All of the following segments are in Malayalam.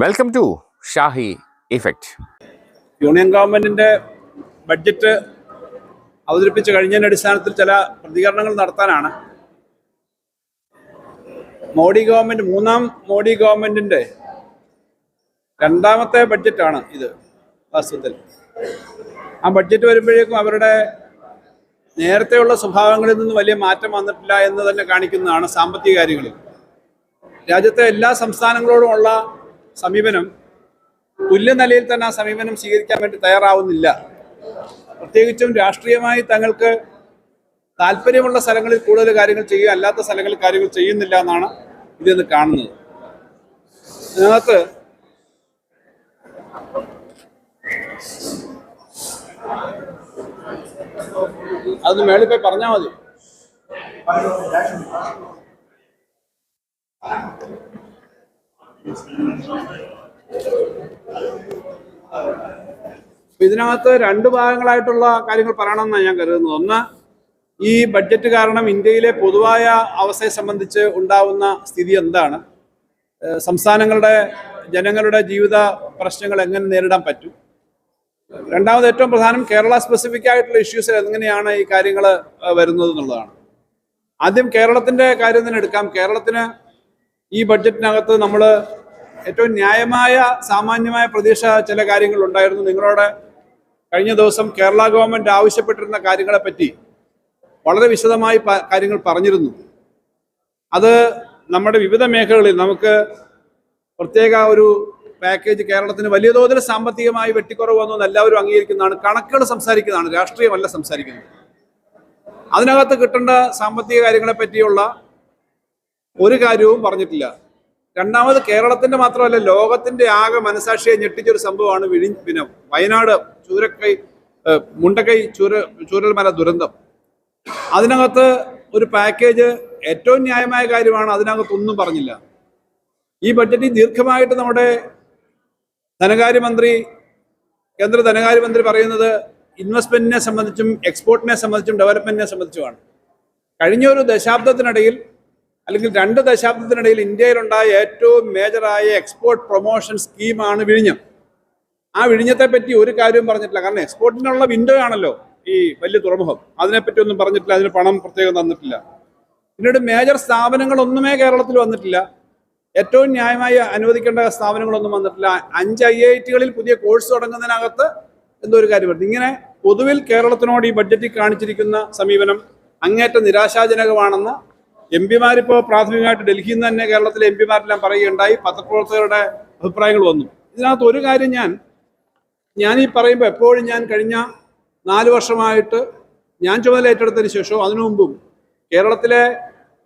Welcome to Shahi effect. Union ഗവൺമെന്റിന്റെ ബഡ്ജറ്റ് അവതരിപ്പിച്ച് കഴിഞ്ഞതിന്റെ അടിസ്ഥാനത്തിൽ ചില പ്രതികരണങ്ങൾ നടത്താനാണ്. മൂന്നാം മോഡി ഗവൺമെന്റിന്റെ രണ്ടാമത്തെ ബഡ്ജറ്റാണ് ഇത്. വാസ്തവത്തിൽ ആ ബഡ്ജറ്റ് വരുമ്പോഴേക്കും അവരുടെ നേരത്തെയുള്ള സ്വഭാവങ്ങളിൽ നിന്ന് വലിയ മാറ്റം വന്നിട്ടില്ല എന്ന് തന്നെ കാണിക്കുന്നതാണ്. സാമ്പത്തിക കാര്യങ്ങളിൽ രാജ്യത്തെ എല്ലാ സംസ്ഥാനങ്ങളോടുമുള്ള സമീപനം തുല്യ നിലയിൽ തന്നെ ആ സമീപനം സ്വീകരിക്കാൻ വേണ്ടി തയ്യാറാവുന്നില്ല. പ്രത്യേകിച്ചും രാഷ്ട്രീയമായി തങ്ങൾക്ക് താല്പര്യമുള്ള സ്ഥലങ്ങളിൽ കൂടുതൽ കാര്യങ്ങൾ ചെയ്യുക, അല്ലാത്ത സ്ഥലങ്ങളിൽ കാര്യങ്ങൾ ചെയ്യുന്നില്ല എന്നാണ് ഇതിന്ന് കാണുന്നത്. അതിനകത്ത് അതൊന്ന് മേളിൽ പോയി പറഞ്ഞാൽ മതി. ഇതിനകത്ത് രണ്ട് ഭാഗങ്ങളായിട്ടുള്ള കാര്യങ്ങൾ പറയണമെന്നാണ് ഞാൻ കരുതുന്നത്. ഒന്ന്, ഈ ബഡ്ജറ്റ് കാരണം ഇന്ത്യയിലെ പൊതുവായ അവസ്ഥയെ സംബന്ധിച്ച് ഉണ്ടാവുന്ന സ്ഥിതി എന്താണ്, സംസ്ഥാനങ്ങളുടെ ജനങ്ങളുടെ ജീവിത പ്രശ്നങ്ങൾ എങ്ങനെ നേരിടാൻ പറ്റും. രണ്ടാമത്, ഏറ്റവും പ്രധാനം, കേരള സ്പെസിഫിക് ആയിട്ടുള്ള ഇഷ്യൂസിൽ എങ്ങനെയാണ് ഈ കാര്യങ്ങൾ വരുന്നത് എന്നുള്ളതാണ്. ആദ്യം കേരളത്തിന്റെ കാര്യം തന്നെ എടുക്കാം. കേരളത്തിന് ഈ ബഡ്ജറ്റിനകത്ത് നമ്മൾ ഏറ്റവും ന്യായമായ സാമാന്യമായ പ്രതീക്ഷ ചില കാര്യങ്ങൾ ഉണ്ടായിരുന്നു. നിങ്ങളോട് കഴിഞ്ഞ ദിവസം കേരള ഗവൺമെന്റ് ആവശ്യപ്പെട്ടിരുന്ന കാര്യങ്ങളെ പറ്റി വളരെ വിശദമായി കാര്യങ്ങൾ പറഞ്ഞിരുന്നു. അത് നമ്മുടെ വിവിധ മേഖലകളിൽ നമുക്ക് പ്രത്യേക ഒരു പാക്കേജ്, കേരളത്തിന് വലിയ തോതിൽ സാമ്പത്തികമായി വെട്ടിക്കുറവ് വന്നു എല്ലാവരും അംഗീകരിക്കുന്നതാണ്. കണക്കുകൾ സംസാരിക്കുന്നതാണ്, രാഷ്ട്രീയമല്ല സംസാരിക്കുന്നത്. അതിനകത്ത് കിട്ടേണ്ട സാമ്പത്തിക കാര്യങ്ങളെ പറ്റിയുള്ള ഒരു കാര്യവും പറഞ്ഞിട്ടില്ല. രണ്ടാമത്, കേരളത്തിന്റെ മാത്രമല്ല ലോകത്തിന്റെ ആകെ മനസാക്ഷിയെ ഞെട്ടിച്ചൊരു സംഭവമാണ് വയനാട് മുണ്ടക്കൈ ചൂരൽമല ദുരന്തം. അതിനകത്ത് ഒരു പാക്കേജ് ഏറ്റവും ന്യായമായ കാര്യമാണ്, അതിനകത്തൊന്നും പറഞ്ഞില്ല. ഈ ബഡ്ജറ്റിൽ ദീർഘമായിട്ട് നമ്മുടെ കേന്ദ്ര ധനകാര്യമന്ത്രി പറയുന്നത് ഇൻവെസ്റ്റ്മെന്റിനെ സംബന്ധിച്ചും എക്സ്പോർട്ടിനെ സംബന്ധിച്ചും ഡെവലപ്മെന്റിനെ സംബന്ധിച്ചുമാണ്. കഴിഞ്ഞ ഒരു ദശാബ്ദത്തിനിടയിൽ അല്ലെങ്കിൽ 2 ദശാബ്ദത്തിനിടയിൽ ഇന്ത്യയിലുണ്ടായ ഏറ്റവും മേജറായ എക്സ്പോർട്ട് പ്രൊമോഷൻ സ്കീമാണ് വിഴിഞ്ഞം. ആ വിഴിഞ്ഞത്തെ പറ്റി ഒരു കാര്യവും പറഞ്ഞിട്ടില്ല. കാരണം എക്സ്പോർട്ടിനുള്ള വിൻഡോ ആണല്ലോ ഈ വലിയ തുറമുഖം. അതിനെപ്പറ്റി ഒന്നും പറഞ്ഞിട്ടില്ല, അതിന് പണം പ്രത്യേകം തന്നിട്ടില്ല. പിന്നീട് മേജർ സ്ഥാപനങ്ങളൊന്നുമേ കേരളത്തിൽ വന്നിട്ടില്ല. ഏറ്റവും ന്യായമായി അനുവദിക്കേണ്ട സ്ഥാപനങ്ങളൊന്നും വന്നിട്ടില്ല. 5 IITകളിൽ പുതിയ കോഴ്സ് തുടങ്ങുന്നതിനകത്ത് എന്തോ ഒരു കാര്യം വരുന്നത്. ഇങ്ങനെ പൊതുവിൽ കേരളത്തിനോട് ഈ ബഡ്ജറ്റിൽ കാണിച്ചിരിക്കുന്ന സമീപനം അങ്ങേറ്റം നിരാശാജനകമാണെന്ന് പിമാരിപ്പോൾ പ്രാഥമികമായിട്ട് ഡൽഹിയിൽ നിന്ന് തന്നെ കേരളത്തിലെ പിമാരെല്ലാം പറയുകയുണ്ടായി. പത്രപ്രവർത്തകരുടെ അഭിപ്രായങ്ങൾ വന്നു. ഇതിനകത്ത് ഒരു കാര്യം ഞാൻ ഈ പറയുമ്പോൾ എപ്പോഴും ഞാൻ കഴിഞ്ഞ 4 വർഷമായിട്ട് ഞാൻ ചുമതല ഏറ്റെടുത്തതിന് ശേഷവും അതിനു മുമ്പും കേരളത്തിലെ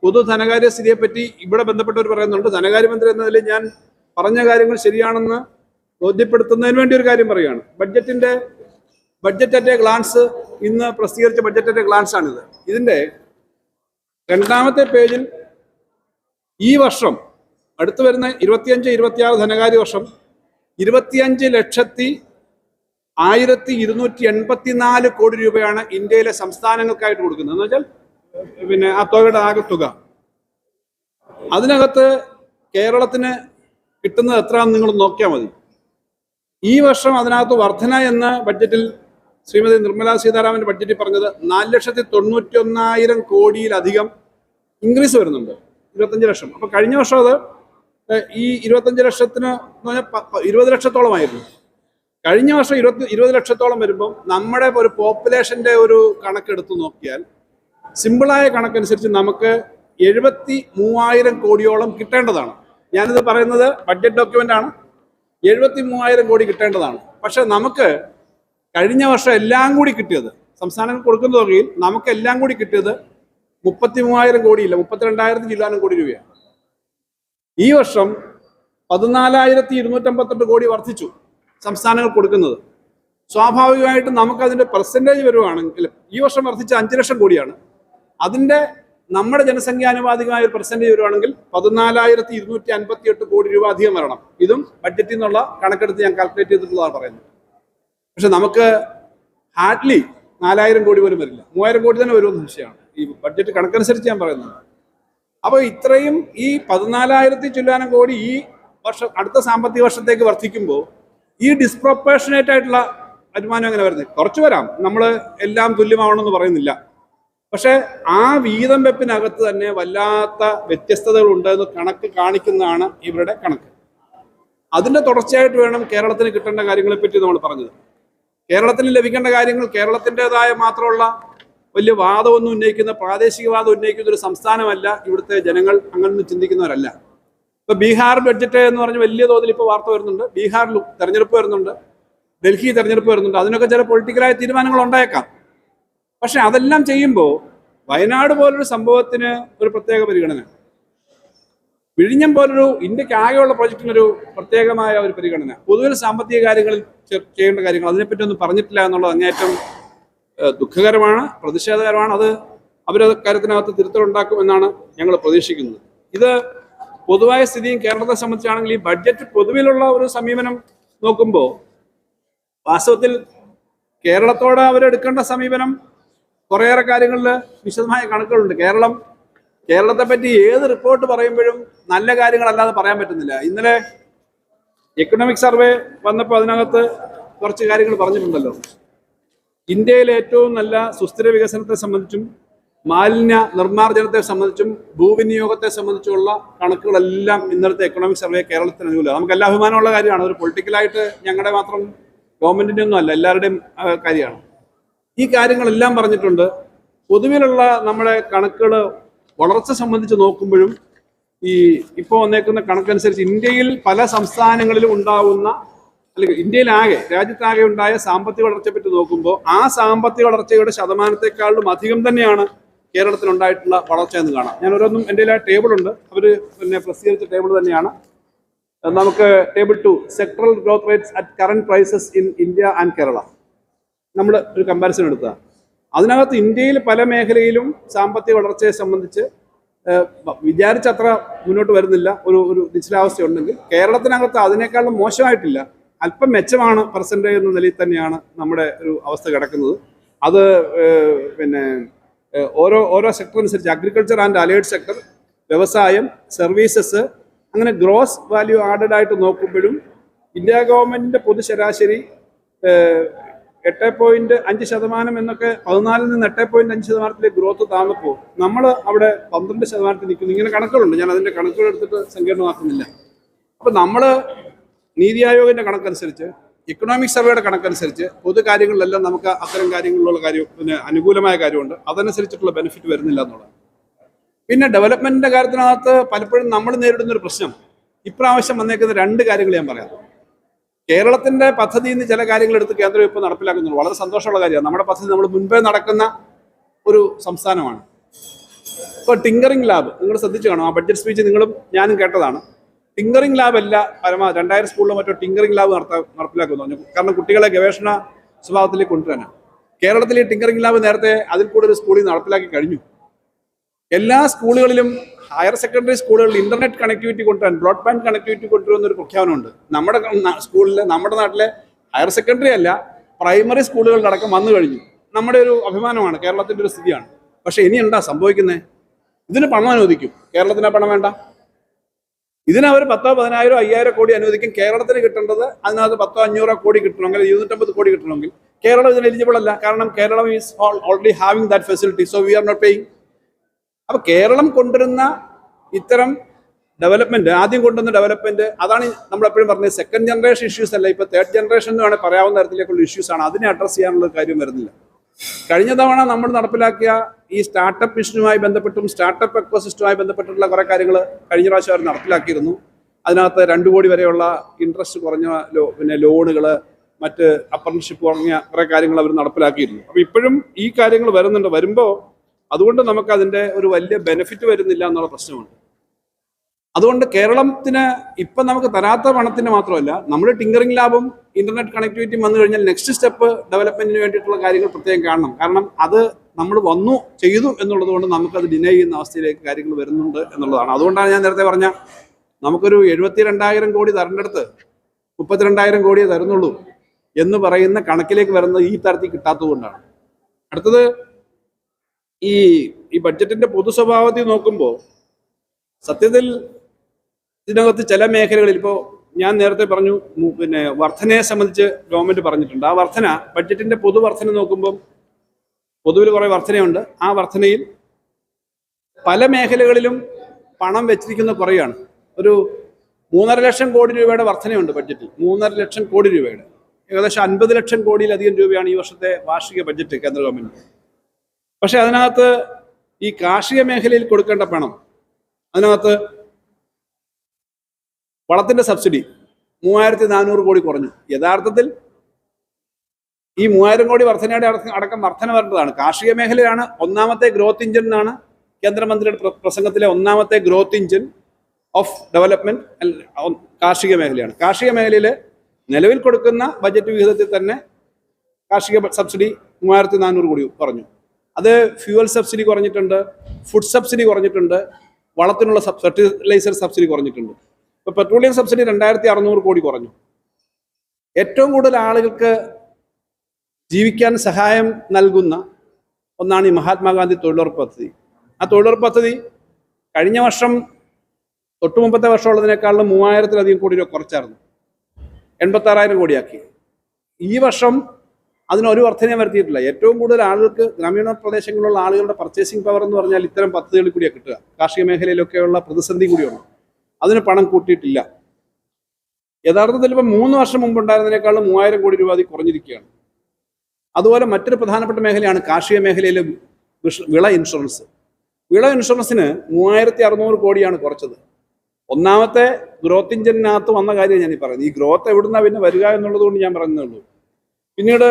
പൊതു ധനകാര്യ സ്ഥിതിയെപ്പറ്റി ഇവിടെ ബന്ധപ്പെട്ടവർ പറയുന്നുണ്ട്. ധനകാര്യമന്ത്രി എന്ന നിലയിൽ ഞാൻ പറഞ്ഞ കാര്യങ്ങൾ ശരിയാണെന്ന് ബോധ്യപ്പെടുത്തുന്നതിന് വേണ്ടി ഒരു കാര്യം പറയുകയാണ്. ബഡ്ജറ്റ് അറ്റ് എ ഗ്ലാൻസ്, ഇന്ന് പ്രസിദ്ധീകരിച്ച ബഡ്ജറ്റ് അറ്റ് എ ഗ്ലാൻസ് ആണിത്. ഇതിന്റെ 2ാമത്തെ പേജിൽ ഈ വർഷം അടുത്ത് വരുന്ന 25-26 ധനകാര്യ വർഷം 25,01,284 കോടി രൂപയാണ് ഇന്ത്യയിലെ സംസ്ഥാനങ്ങൾക്കായിട്ട് കൊടുക്കുന്നത്. എന്ന് വെച്ചാൽ ആ തുകയുടെ ആകെ തുക. അതിനകത്ത് കേരളത്തിന് കിട്ടുന്നത് എത്രയാണെന്ന് നിങ്ങൾ നോക്കിയാൽ മതി. ഈ വർഷം അതിനകത്ത് വർധന എന്ന ബഡ്ജറ്റിൽ ശ്രീമതി നിർമ്മല സീതാരാമന്റെ ബഡ്ജറ്റിൽ പറഞ്ഞത് 4,91,000 കോടിയിലധികം ഇൻക്രീസ് വരുന്നുണ്ട്, 25 ലക്ഷം. അപ്പൊ കഴിഞ്ഞ വർഷം അത് ഈ 25 ലക്ഷത്തിന് 20 ലക്ഷത്തോളമായിരുന്നു. കഴിഞ്ഞ വർഷം 20 ലക്ഷത്തോളം വരുമ്പം നമ്മുടെ ഒരു പോപ്പുലേഷന്റെ ഒരു കണക്കെടുത്ത് നോക്കിയാൽ, സിമ്പിളായ കണക്കനുസരിച്ച് നമുക്ക് 73,000 കോടിയോളം കിട്ടേണ്ടതാണ്. ഞാനിത് പറയുന്നത് ബഡ്ജറ്റ് ഡോക്യുമെന്റ് ആണ്. 73,000 കോടി കിട്ടേണ്ടതാണ്. പക്ഷെ നമുക്ക് കഴിഞ്ഞ വർഷം എല്ലാം കൂടി കിട്ടിയത്, സംസ്ഥാനങ്ങൾ കൊടുക്കുന്ന തുകയിൽ നമുക്ക് എല്ലാം കൂടി കിട്ടിയത് 33,000 കോടിയില്ല, 32,000 ചില്ലാനം കോടി രൂപയാണ്. ഈ വർഷം 14,258 കോടി വർദ്ധിച്ചു സംസ്ഥാനങ്ങൾ കൊടുക്കുന്നത്. സ്വാഭാവികമായിട്ടും നമുക്കതിന്റെ പെർസെൻറ്റേജ് വരുവാണെങ്കിൽ ഈ വർഷം വർദ്ധിച്ച 5 ലക്ഷം കോടിയാണ്. അതിന്റെ നമ്മുടെ ജനസംഖ്യാനുപാതികമായ ഒരു പെർസെൻറ്റേജ് വരുവാണെങ്കിൽ 14,258 കോടി രൂപ അധികം വരണം. ഇതും ബഡ്ജറ്റിൽ നിന്നുള്ള കണക്കെടുത്ത് ഞാൻ കാൽക്കുലേറ്റ് ചെയ്തിട്ടുള്ളതാണ് പറയുന്നത്. പക്ഷെ നമുക്ക് ഹാർഡ്ലി 4,000 കോടി പോലും വരില്ല, 3,000 കോടി തന്നെ വരുമെന്ന വിഷയമാണ് ഈ ബഡ്ജറ്റ് കണക്കനുസരിച്ച് ഞാൻ പറയുന്നത്. അപ്പോൾ ഇത്രയും ഈ 14,000 ചില്ലാനം കോടി ഈ അടുത്ത സാമ്പത്തിക വർഷത്തേക്ക് വർദ്ധിക്കുമ്പോൾ ഈ ഡിസ്പ്രൊപ്പോർഷനേറ്റ് ആയിട്ടുള്ള വരുമാനം എങ്ങനെ വരുന്നത്? കുറച്ച് വരാം, നമ്മൾ എല്ലാം തുല്യമാവണമെന്ന് പറയുന്നില്ല. പക്ഷെ ആ വീതം വെപ്പിനകത്ത് തന്നെ വല്ലാത്ത വ്യത്യസ്തതകൾ ഉണ്ടെന്ന് കണക്ക് കാണിക്കുന്നതാണ് ഇവരുടെ കണക്ക്. അതിന്റെ തുടർച്ചയായിട്ട് വേണം കേരളത്തിന് കിട്ടേണ്ട കാര്യങ്ങളെ പറ്റി നമ്മൾ പറഞ്ഞത്. കേരളത്തിന് ലഭിക്കേണ്ട കാര്യങ്ങൾ കേരളത്തിൻ്റെതായ മാത്രമുള്ള വലിയ വാദമൊന്നും ഉന്നയിക്കുന്ന, പ്രാദേശികവാദം ഉന്നയിക്കുന്ന ഒരു സംസ്ഥാനമല്ല ഇവിടുത്തെ ജനങ്ങൾ. അങ്ങനൊന്നും ചിന്തിക്കുന്നവരല്ല. ഇപ്പൊ ബീഹാർ ബഡ്ജറ്റ് എന്ന് പറഞ്ഞ് വലിയ തോതിൽ ഇപ്പോൾ വാർത്ത വരുന്നുണ്ട്. ബീഹാറിലും തെരഞ്ഞെടുപ്പ് വരുന്നുണ്ട്, ഡൽഹി തെരഞ്ഞെടുപ്പ് വരുന്നുണ്ട്. അതിനൊക്കെ ചില പൊളിറ്റിക്കലായ തീരുമാനങ്ങൾ ഉണ്ടായേക്കാം. പക്ഷെ അതെല്ലാം ചെയ്യുമ്പോൾ വയനാട് പോലൊരു സംഭവത്തിന് ഒരു പ്രത്യേക പരിഗണന, വിഴിഞ്ഞം പോലൊരു ഇന്ത്യക്ക് ആകെയുള്ള പ്രൊജക്റ്റിനൊരു പ്രത്യേകമായ ഒരു പരിഗണന, പൊതുവിൽ സാമ്പത്തിക കാര്യങ്ങളിൽ ചെയ്യേണ്ട കാര്യങ്ങൾ അതിനെപ്പറ്റി ഒന്നും പറഞ്ഞിട്ടില്ല എന്നുള്ളത് അങ്ങേയറ്റം ദുഃഖകരമാണ്, പ്രതിഷേധകരമാണ്. അത് അവരത് കാര്യത്തിനകത്ത് തിരുത്തലുണ്ടാക്കും എന്നാണ് ഞങ്ങൾ പ്രതീക്ഷിക്കുന്നത്. ഇത് പൊതുവായ സ്ഥിതിയും കേരളത്തെ സംബന്ധിച്ചാണെങ്കിൽ ഈ ബഡ്ജറ്റ് പൊതുവിലുള്ള ഒരു സമീപനം നോക്കുമ്പോൾ വാസ്തവത്തിൽ കേരളത്തോട് അവരെടുക്കേണ്ട സമീപനം കുറേയേറെ കാര്യങ്ങളിൽ വിശദമായ കണക്കുകളുണ്ട്. കേരളത്തെ പറ്റി ഏത് റിപ്പോർട്ട് പറയുമ്പോഴും നല്ല കാര്യങ്ങളല്ലാതെ പറയാൻ പറ്റുന്നില്ല. ഇന്നലെ എക്കണോമിക് സർവേ വന്നപ്പോൾ അതിനകത്ത് കുറച്ച് കാര്യങ്ങൾ പറഞ്ഞിട്ടുണ്ടല്ലോ. ഇന്ത്യയിലെ ഏറ്റവും നല്ല സുസ്ഥിര വികസനത്തെ സംബന്ധിച്ചും മാലിന്യ നിർമ്മാർജ്ജനത്തെ സംബന്ധിച്ചും ഭൂവിനിയോഗത്തെ സംബന്ധിച്ചുള്ള കണക്കുകളെല്ലാം ഇന്നലത്തെ എക്കണോമിക് സർവേ കേരളത്തിന് അനുകൂലമാണ്. നമുക്കെല്ലാം അഭിമാനമുള്ള കാര്യമാണ്. ഒരു പൊളിറ്റിക്കലായിട്ട് ഞങ്ങളുടെ മാത്രം ഗവൺമെന്റിന്റെ ഒന്നും അല്ല, എല്ലാവരുടെയും കാര്യമാണ്. ഈ കാര്യങ്ങളെല്ലാം പറഞ്ഞിട്ടുണ്ട്. പൊതുവിലുള്ള നമ്മുടെ കണക്കുകൾ വളർച്ച സംബന്ധിച്ച് നോക്കുമ്പോഴും ഈ ഇപ്പോൾ വന്നേക്കുന്ന കണക്കനുസരിച്ച് ഇന്ത്യയിൽ പല സംസ്ഥാനങ്ങളിലും ഉണ്ടാകുന്ന, അല്ലെങ്കിൽ ഇന്ത്യയിലാകെ രാജ്യത്താകെ ഉണ്ടായ സാമ്പത്തിക വളർച്ചയെ പറ്റി നോക്കുമ്പോൾ ആ സാമ്പത്തിക വളർച്ചയുടെ ശതമാനത്തെക്കാളും അധികം തന്നെയാണ് കേരളത്തിലുണ്ടായിട്ടുള്ള വളർച്ച എന്ന് കാണാം. ഞാൻ ഓരോന്നും എൻ്റെ ആ ടേബിൾ ഉണ്ട്, അവർ പ്രസിദ്ധീകരിച്ച ടേബിൾ തന്നെയാണ്. നമുക്ക് table 2 sectoral growth rates at current prices in India and Kerala, നമ്മൾ ഒരു കമ്പാരിസൺ എടുത്താൽ അതിനകത്ത് ഇന്ത്യയിൽ പല മേഖലയിലും സാമ്പത്തിക വളർച്ചയെ സംബന്ധിച്ച് വിചാരിച്ചത്ര മുന്നോട്ട് വരുന്നില്ല, ഒരു നിശ്ചലാവസ്ഥ ഉണ്ടെങ്കിൽ കേരളത്തിനകത്ത് അതിനേക്കാളും മോശമായിട്ടില്ല, അല്പം മെച്ചമാണ് പെർസെൻറ്റേജ് എന്ന നിലയിൽ തന്നെയാണ് നമ്മുടെ ഒരു അവസ്ഥ കിടക്കുന്നത്. അത് ഓരോ സെക്ടർ അനുസരിച്ച് അഗ്രികൾച്ചർ ആൻഡ് അലൈഡ് സെക്ടർ, വ്യവസായം, സർവീസസ്, അങ്ങനെ ഗ്രോസ് വാല്യൂ ആഡഡ് ആയിട്ട് നോക്കുമ്പോഴും ഇന്ത്യ ഗവൺമെന്റിന്റെ പൊതു ശരാശരി 8.5% എന്നൊക്കെ 14 നിന്ന് 8.5% ഗ്രോത്ത് താന്നപ്പോൾ നമ്മൾ അവിടെ 12% നിൽക്കുന്നു. ഇങ്ങനെ കണക്കുകളുണ്ട്, ഞാൻ അതിന്റെ കണക്കുകൾ എടുത്തിട്ട് സങ്കീർണമാക്കുന്നില്ല. അപ്പൊ നമ്മൾ നീതി ആയോഗിന്റെ കണക്കനുസരിച്ച്, ഇക്കണോമിക് സർവേയുടെ കണക്കനുസരിച്ച് പൊതു കാര്യങ്ങളിലെല്ലാം നമുക്ക് അത്തരം കാര്യങ്ങളിലുള്ള കാര്യം അനുകൂലമായ കാര്യമുണ്ട്, അതനുസരിച്ചിട്ടുള്ള ബെനിഫിറ്റ് വരുന്നില്ല എന്നുള്ളത്. പിന്നെ ഡെവലപ്മെന്റിന്റെ കാര്യത്തിനകത്ത് പലപ്പോഴും നമ്മൾ നേരിടുന്ന ഒരു പ്രശ്നം, ഇപ്രാവശ്യം വന്നേക്കുന്ന 2 കാര്യങ്ങൾ ഞാൻ പറയാം. കേരളത്തിന്റെ പദ്ധതിയിൽ നിന്ന് ചില കാര്യങ്ങൾ എടുത്ത് കേന്ദ്രം ഇപ്പോൾ നടപ്പിലാക്കുന്നുള്ളൂ, വളരെ സന്തോഷമുള്ള കാര്യമാണ്. നമ്മുടെ പദ്ധതി നമ്മൾ മുൻപേ നടക്കുന്ന ഒരു സംസ്ഥാനമാണ്. ഇപ്പോൾ ടിങ്കറിംഗ് ലാബ് നിങ്ങൾ ശ്രദ്ധിച്ചു കാണും, ആ ബഡ്ജറ്റ് സ്പീച്ച് നിങ്ങളും ഞാനും കേട്ടതാണ്. ടിങ്കറിംഗ് ലാബ് അല്ല പരമാവധി 2000 സ്കൂളിലോ മറ്റോ ടിങ്കറിംഗ് ലാബ് നടപ്പിലാക്കുന്നു പറഞ്ഞു. കാരണം കുട്ടികളെ ഗവേഷണ സ്വഭാവത്തിലേക്ക് കൊണ്ടുവരാനാണ്. കേരളത്തിൽ ഈ ടിങ്കറിംഗ് ലാബ് നേരത്തെ അതിൽ കൂടെ ഒരു സ്കൂളിൽ നടപ്പിലാക്കി കഴിഞ്ഞു. എല്ലാ സ്കൂളുകളിലും, ഹയർ സെക്കൻഡറി സ്കൂളുകളിൽ ഇന്റർനെറ്റ് കണക്ടിവിറ്റി കൊണ്ടുവരാൻ, ബ്രോഡ്ബാൻഡ് കണക്ടിവിറ്റി കൊണ്ടുവരുന്ന ഒരു പ്രഖ്യാപനമുണ്ട്. നമ്മുടെ സ്കൂളിലെ, നമ്മുടെ നാട്ടിലെ ഹയർ സെക്കൻഡറി അല്ല പ്രൈമറി സ്കൂളുകളിലടക്കം വന്നു കഴിഞ്ഞു. നമ്മുടെ ഒരു അഭിമാനമാണ്, കേരളത്തിന്റെ ഒരു സ്ഥിതിയാണ്. പക്ഷെ ഇനി എന്താ സംഭവിക്കുന്നത്? ഇതിന് പണം അനുവദിക്കും, കേരളത്തിന് പണം വേണ്ട. ഇതിനവർ 10, 10,000, 5,000 കോടി അനുവദിക്കും. കേരളത്തിന് കിട്ടേണ്ടത് അതിനകത്ത് 10, 500 കോടി കിട്ടണമെങ്കിൽ, 250 കോടി കിട്ടണമെങ്കിൽ കേരളം ഇതിന് എലിജിബിൾ അല്ല. കാരണം Keralam is already having that facility, so we are not paying. അപ്പൊ കേരളം കൊണ്ടുവരുന്ന ഇത്തരം ഡെവലപ്മെന്റ്, ആദ്യം കൊണ്ടുവന്ന ഡെവലപ്മെന്റ്, അതാണ് നമ്മളെപ്പോഴും പറഞ്ഞത്, സെക്കൻഡ് ജനറേഷൻ ഇഷ്യൂസ് അല്ല, ഇപ്പൊ തേർഡ് ജനറേഷൻ എന്ന് വേണമെങ്കിൽ പറയാവുന്ന തരത്തിലേക്കുള്ള ഇഷ്യൂസ് ആണ്. അതിനെ അഡ്രസ് ചെയ്യാനുള്ള കാര്യം വരുന്നില്ല. കഴിഞ്ഞ തവണ നമ്മൾ നടപ്പിലാക്കിയ ഈ സ്റ്റാർട്ടപ്പ് മിഷനുമായി ബന്ധപ്പെട്ടും സ്റ്റാർട്ടപ്പ് എക്കോസിസ്റ്റവുമായി ബന്ധപ്പെട്ടുള്ള കുറെ കാര്യങ്ങൾ കഴിഞ്ഞ പ്രാവശ്യം അവർ നടപ്പിലാക്കിയിരുന്നു. അതിനകത്ത് 2 കോടി വരെയുള്ള ഇൻട്രസ്റ്റ് കുറഞ്ഞ ലോണുകൾ, മറ്റ് അപ്രന്റീസ്ഷിപ്പ് തുടങ്ങിയ കുറെ കാര്യങ്ങൾ അവർ നടപ്പിലാക്കിയിരുന്നു. അപ്പൊ ഇപ്പോഴും ഈ കാര്യങ്ങൾ വരുന്നുണ്ട്. വരുമ്പോൾ അതുകൊണ്ട് നമുക്ക് അതിന്റെ ഒരു വലിയ ബെനിഫിറ്റ് വരുന്നില്ല എന്നുള്ള പ്രശ്നമുണ്ട്. അതുകൊണ്ട് കേരളത്തിന് ഇപ്പം നമുക്ക് തരാത്ത പണത്തിന് മാത്രമല്ല, നമ്മൾ ടിങ്കറിംഗ് ലാബും ഇന്റർനെറ്റ് കണക്ടിവിറ്റിയും വന്നു കഴിഞ്ഞാൽ നെക്സ്റ്റ് സ്റ്റെപ്പ് ഡെവലപ്മെന്റിന് വേണ്ടിയിട്ടുള്ള കാര്യങ്ങൾ പ്രത്യേകം കാണണം. കാരണം അത് നമ്മൾ ചെയ്തു എന്നുള്ളത് കൊണ്ട് നമുക്കത് ഡിനൈ ചെയ്യുന്ന അവസ്ഥയിലേക്ക് കാര്യങ്ങൾ വരുന്നുണ്ട് എന്നുള്ളതാണ്. അതുകൊണ്ടാണ് ഞാൻ നേരത്തെ പറഞ്ഞ നമുക്കൊരു 72,000 കോടി തരേണ്ടടുത്ത് 32,000 കോടിയെ തരുന്നുള്ളൂ എന്ന് പറയുന്ന കണക്കിലേക്ക് വരുന്നത് ഈ തരത്തിൽ കിട്ടാത്തത് കൊണ്ടാണ്. അടുത്തത് ഈ ബഡ്ജറ്റിന്റെ പൊതു സ്വഭാവത്തിൽ നോക്കുമ്പോൾ സത്യത്തിൽ ഇതിനകത്ത് ചില മേഖലകളിൽ ഇപ്പോൾ ഞാൻ നേരത്തെ പറഞ്ഞു, പിന്നെ വർധനയെ സംബന്ധിച്ച് ഗവൺമെന്റ് പറഞ്ഞിട്ടുണ്ട്. ആ വർധന ബഡ്ജറ്റിന്റെ പൊതുവർധന നോക്കുമ്പോൾ പൊതുവിൽ കുറേ വർധനയുണ്ട്. ആ വർധനയിൽ പല മേഖലകളിലും പണം വെച്ചിരിക്കുന്ന കുറയാണ്. ഒരു 3.5 ലക്ഷം കോടി രൂപയുടെ വർധനയുണ്ട് ബഡ്ജറ്റിൽ. 3.5 ലക്ഷം കോടി രൂപയുടെ, ഏകദേശം 50 ലക്ഷം കോടിയിലധികം രൂപയാണ് ഈ വർഷത്തെ വാർഷിക ബഡ്ജറ്റ് കേന്ദ്ര ഗവൺമെന്റ്. പക്ഷെ അതിനകത്ത് ഈ കാർഷിക മേഖലയിൽ കൊടുക്കേണ്ട പണം, അതിനകത്ത് വളത്തിന്റെ സബ്സിഡി 3400 കോടി കുറഞ്ഞു. യഥാർത്ഥത്തിൽ ഈ 3000 കോടി വർധനയുടെ അടക്കം വർധന വരേണ്ടതാണ്. കാർഷിക മേഖലയാണ് ഒന്നാമത്തെ ഗ്രോത്ത് ഇഞ്ചിൻ എന്നാണ് കേന്ദ്രമന്ത്രിയുടെ പ്രസംഗത്തിലെ ഒന്നാമത്തെ ഗ്രോത്ത് ഇഞ്ചിൻ ഓഫ് ഡെവലപ്മെന്റ് കാർഷിക മേഖലയാണ്. കാർഷിക മേഖലയിൽ നിലവിൽ കൊടുക്കുന്ന ബജറ്റ് വിഹിതത്തിൽ തന്നെ കാർഷിക സബ്സിഡി 3400 കോടി കുറഞ്ഞു. അത് ഫ്യൂവൽ സബ്സിഡി കുറഞ്ഞിട്ടുണ്ട്, ഫുഡ് സബ്സിഡി കുറഞ്ഞിട്ടുണ്ട്, വളത്തിനുള്ള ഫെർട്ടിലൈസർ സബ്സിഡി കുറഞ്ഞിട്ടുണ്ട്. ഇപ്പോൾ പെട്രോളിയം സബ്സിഡി 2600 കോടി കുറഞ്ഞു. ഏറ്റവും കൂടുതൽ ആളുകൾക്ക് ജീവിക്കാൻ സഹായം നൽകുന്ന ഒന്നാണ് ഈ മഹാത്മാഗാന്ധി തൊഴിലുറപ്പ് പദ്ധതി. ആ തൊഴിലുറപ്പ് പദ്ധതി കഴിഞ്ഞ വർഷം തൊട്ടു മുമ്പത്തെ വർഷമുള്ളതിനേക്കാളും 3000-ലധികം കോടി രൂപ കുറച്ചായിരുന്നു, 86,000 കോടിയാക്കി. ഈ വർഷം അതിനൊരു വർധനയും വരുത്തിയിട്ടില്ല. ഏറ്റവും കൂടുതൽ ആളുകൾക്ക് ഗ്രാമീണ പ്രദേശങ്ങളിലുള്ള ആളുകളുടെ പർച്ചേസിംഗ് പവർ എന്ന് പറഞ്ഞാൽ ഇത്തരം പദ്ധതികളിൽ കൂടിയാണ് കിട്ടുക. കാർഷിക മേഖലയിലൊക്കെയുള്ള പ്രതിസന്ധി കൂടിയുണ്ട്, അതിന് പണം കൂട്ടിയിട്ടില്ല. യഥാർത്ഥത്തിൽ ഇപ്പം 3 വർഷം മുമ്പ് ഉണ്ടായിരുന്നതിനേക്കാളും 3000 കോടി രൂപ അതിൽ കുറഞ്ഞിരിക്കുകയാണ്. അതുപോലെ മറ്റൊരു പ്രധാനപ്പെട്ട മേഖലയാണ് കാർഷിക മേഖലയിലെ വിള ഇൻഷുറൻസ്. വിള ഇൻഷുറൻസിന് 3600 കോടിയാണ് കുറച്ചത്. ഒന്നാമത്തെ ഗ്രോത്ത് ഇഞ്ചിനകത്ത് വന്ന കാര്യം ഞാൻ ഈ പറയുന്നത്. ഈ ഗ്രോത്ത് എവിടുന്നാണ് പിന്നെ വരിക എന്നുള്ളത് കൊണ്ട് ഞാൻ പറയുന്നേ ഉള്ളൂ. പിന്നീട്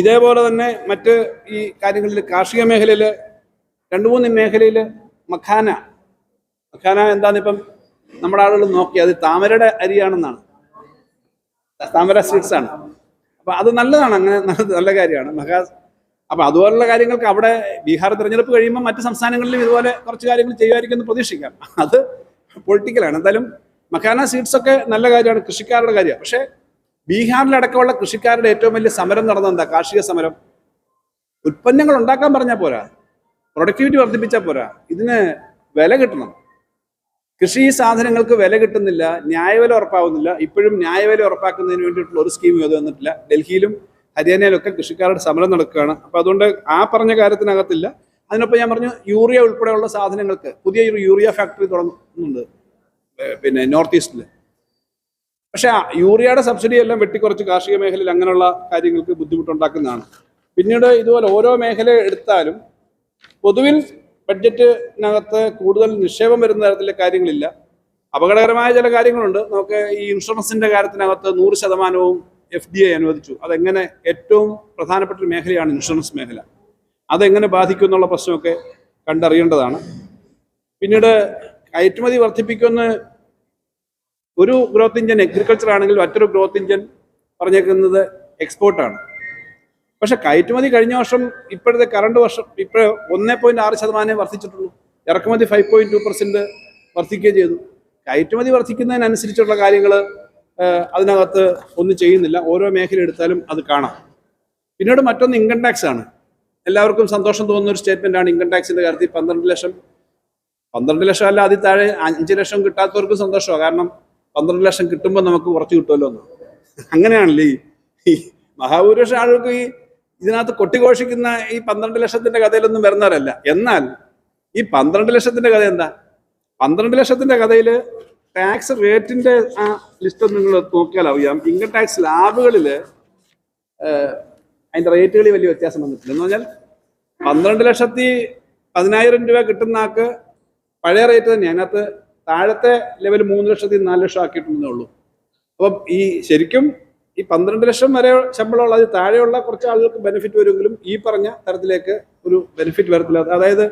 ഇതേപോലെ തന്നെ മറ്റ് ഈ കാര്യങ്ങളിൽ കാർഷിക മേഖലയിൽ 2-3 മേഖലയിൽ മഖാന എന്താന്നിപ്പം നമ്മുടെ ആളുകൾ നോക്കി, അത് താമരയുടെ അരിയാണെന്നാണ്, താമര സീഡ്സ് ആണ്. അപ്പൊ അത് നല്ലതാണ്, അങ്ങനെ നല്ല കാര്യമാണ്. അപ്പൊ അതുപോലുള്ള കാര്യങ്ങൾക്ക് അവിടെ ബീഹാർ തിരഞ്ഞെടുപ്പ് കഴിയുമ്പോൾ മറ്റ് സംസ്ഥാനങ്ങളിലും ഇതുപോലെ കുറച്ച് കാര്യങ്ങൾ ചെയ്യുമായിരിക്കും എന്ന് പ്രതീക്ഷിക്കാം. അത് പൊളിറ്റിക്കലാണ്. എന്തായാലും മഖാന സീഡ്സ് ഒക്കെ നല്ല കാര്യമാണ്, കൃഷിക്കാരുടെ കാര്യമാണ്. പക്ഷേ ബീഹാറിലടക്കമുള്ള കൃഷിക്കാരുടെ ഏറ്റവും വലിയ സമരം നടന്നത് എന്താ? കാർഷിക സമരം. ഉൽപ്പന്നങ്ങൾ ഉണ്ടാക്കാൻ പറഞ്ഞാൽ പോരാ, പ്രൊഡക്ടിവിറ്റി വർദ്ധിപ്പിച്ചാൽ പോരാ, ഇതിന് വില കിട്ടണം. കൃഷി സാധനങ്ങൾക്ക് വില കിട്ടുന്നില്ല, ന്യായവില ഉറപ്പാവുന്നില്ല. ഇപ്പോഴും ന്യായവില ഉറപ്പാക്കുന്നതിന് വേണ്ടിയിട്ടുള്ള ഒരു സ്കീം ഇത് വന്നിട്ടില്ല. ഡൽഹിയിലും ഹരിയാനയിലൊക്കെ കൃഷിക്കാരുടെ സമരം നടക്കുകയാണ്. അപ്പോൾ അതുകൊണ്ട് ആ പറഞ്ഞ കാര്യത്തിനകത്തില്ല. അതിനൊപ്പം ഞാൻ പറഞ്ഞു, യൂറിയ ഉൾപ്പെടെയുള്ള സാധനങ്ങൾക്ക് പുതിയ ഒരു യൂറിയ ഫാക്ടറി തുടങ്ങുന്നുണ്ട് പിന്നെ നോർത്ത് ഈസ്റ്റിൽ. പക്ഷെ യൂറിയയുടെ സബ്സിഡി എല്ലാം വെട്ടിക്കുറച്ച് കാർഷിക മേഖലയിൽ അങ്ങനെയുള്ള കാര്യങ്ങൾക്ക് ബുദ്ധിമുട്ടുണ്ടാക്കുന്നതാണ്. പിന്നീട് ഇതുപോലെ ഓരോ മേഖല എടുത്താലും പൊതുവിൽ ബഡ്ജറ്റിനകത്ത് കൂടുതൽ നിക്ഷേപം വരുന്ന തരത്തിലെ കാര്യങ്ങളില്ല. അപകടകരമായ ചില കാര്യങ്ങളുണ്ട്. നമുക്ക് ഈ ഇൻഷുറൻസിന്റെ കാര്യത്തിനകത്ത് 100% FDI അനുവദിച്ചു. അതെങ്ങനെ, ഏറ്റവും പ്രധാനപ്പെട്ട ഒരു മേഖലയാണ് ഇൻഷുറൻസ് മേഖല, അതെങ്ങനെ ബാധിക്കും എന്നുള്ള പ്രശ്നമൊക്കെ കണ്ടറിയേണ്ടതാണ്. പിന്നീട് കയറ്റുമതി വർദ്ധിപ്പിക്കുന്ന ഒരു ഗ്രോത്ത് ഇഞ്ചൻ അഗ്രികൾച്ചർ ആണെങ്കിൽ മറ്റൊരു ഗ്രോത്ത് ഇഞ്ചൻ പറഞ്ഞേക്കുന്നത് എക്സ്പോർട്ടാണ്. പക്ഷെ കയറ്റുമതി കഴിഞ്ഞ വർഷം ഇപ്പോഴത്തെ കറണ്ട് വർഷം 1.6% വർദ്ധിച്ചിട്ടുള്ളൂ. ഇറക്കുമതി 5.2% വർദ്ധിക്കുകയും ചെയ്തു. കയറ്റുമതി വർദ്ധിക്കുന്നതിനനുസരിച്ചുള്ള കാര്യങ്ങൾ അതിനകത്ത് ഒന്നും ചെയ്യുന്നില്ല. ഓരോ മേഖല എടുത്താലും അത് കാണാം. പിന്നീട് മറ്റൊന്ന് ഇൻകം ടാക്സ് ആണ്. എല്ലാവർക്കും സന്തോഷം തോന്നുന്ന ഒരു സ്റ്റേറ്റ്മെന്റ് ആണ് ഇൻകം ടാക്സിന്റെ കാര്യത്തിൽ. 12 ലക്ഷം അല്ല, അതിൽ താഴെ 5 ലക്ഷം കിട്ടാത്തവർക്കും സന്തോഷമാണ്. കാരണം 12 ലക്ഷം കിട്ടുമ്പോൾ നമുക്ക് കുറച്ച് കിട്ടുമല്ലോ എന്ന്. അങ്ങനെയാണല്ലേ ഈ മഹാഭൂരിപക്ഷം ആളുകൾക്ക് ഇതിനകത്ത് കൊട്ടിഘോഷിക്കുന്ന ഈ 12 ലക്ഷത്തിന്റെ കഥയിലൊന്നും വരുന്നവരല്ല. എന്നാൽ ഈ 12 ലക്ഷത്തിന്റെ കഥ എന്താ? 12 ലക്ഷത്തിന്റെ കഥയിൽ ടാക്സ് റേറ്റിന്റെ ആ ലിസ്റ്റ് നിങ്ങൾ നോക്കിയാൽ അറിയാം. ഇൻകം ടാക്സ് സ്ലാബുകളിൽ അതിന്റെ റേറ്റുകളിൽ വലിയ വ്യത്യാസം വന്നിട്ടില്ല. എന്ന് പറഞ്ഞാൽ 12,10,000 രൂപ കിട്ടുന്ന ആൾക്ക് പഴയ റേറ്റ് തന്നെയാണ്. അതിനകത്ത് താഴത്തെ ലെവൽ 3 ലക്ഷത്തിൽ 4 ലക്ഷം ആക്കിയിട്ടുണ്ടെന്നേ ഉള്ളൂ. അപ്പം ഈ ശരിക്കും ഈ 12 ലക്ഷം വരെ ശമ്പളമുള്ള അതിൽ താഴെയുള്ള കുറച്ച് ആളുകൾക്ക് ബെനിഫിറ്റ് വരുമെങ്കിലും ഈ പറഞ്ഞ തരത്തിലേക്ക് ഒരു ബെനിഫിറ്റ് വരത്തില്ല. അതായത്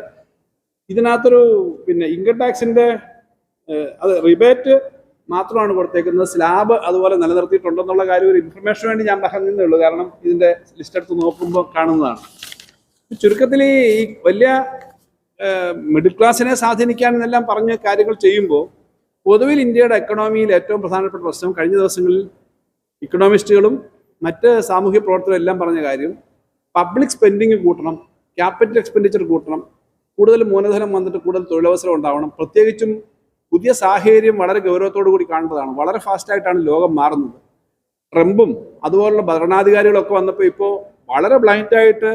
ഇതിനകത്തൊരു പിന്നെ ഇൻകം ടാക്സിന്റെ അത് റിബേറ്റ് മാത്രമാണ് കൊടുത്തേക്കുന്നത്. സ്ലാബ് അതുപോലെ നിലനിർത്തിയിട്ടുണ്ടെന്നുള്ള കാര്യം ഒരു ഇൻഫർമേഷന് വേണ്ടി ഞാൻ പറഞ്ഞതേ ഉള്ളൂ. കാരണം ഇതിന്റെ ലിസ്റ്റ് എടുത്ത് നോക്കുമ്പോൾ കാണുന്നതാണ്. ചുരുക്കത്തിൽ ഈ വലിയ മിഡിൽ ക്ലാസ്സിനെ സ്വാധീനിക്കാനെന്നെല്ലാം പറഞ്ഞ കാര്യങ്ങൾ ചെയ്യുമ്പോൾ പൊതുവിൽ ഇന്ത്യയുടെ എക്കണോമിയിൽ ഏറ്റവും പ്രധാനപ്പെട്ട പ്രശ്നം കഴിഞ്ഞ ദിവസങ്ങളിൽ ഇക്കണോമിസ്റ്റുകളും മറ്റ് സാമൂഹ്യ പ്രവർത്തകരും എല്ലാം പറഞ്ഞ കാര്യം പബ്ലിക് സ്പെൻഡിങ് കൂട്ടണം, ക്യാപിറ്റൽ എക്സ്പെൻഡിച്ചർ കൂട്ടണം, കൂടുതൽ മൂലധനം വന്നിട്ട് കൂടുതൽ തൊഴിലവസരം ഉണ്ടാവണം. പ്രത്യേകിച്ചും പുതിയ സാഹചര്യം വളരെ ഗൗരവത്തോടു കൂടി കാണേണ്ടതാണ്. വളരെ ഫാസ്റ്റായിട്ടാണ് ലോകം മാറുന്നത്. ട്രംപും അതുപോലുള്ള ഭരണാധികാരികളൊക്കെ വന്നപ്പോൾ ഇപ്പോൾ വളരെ ബ്ലൈൻഡായിട്ട്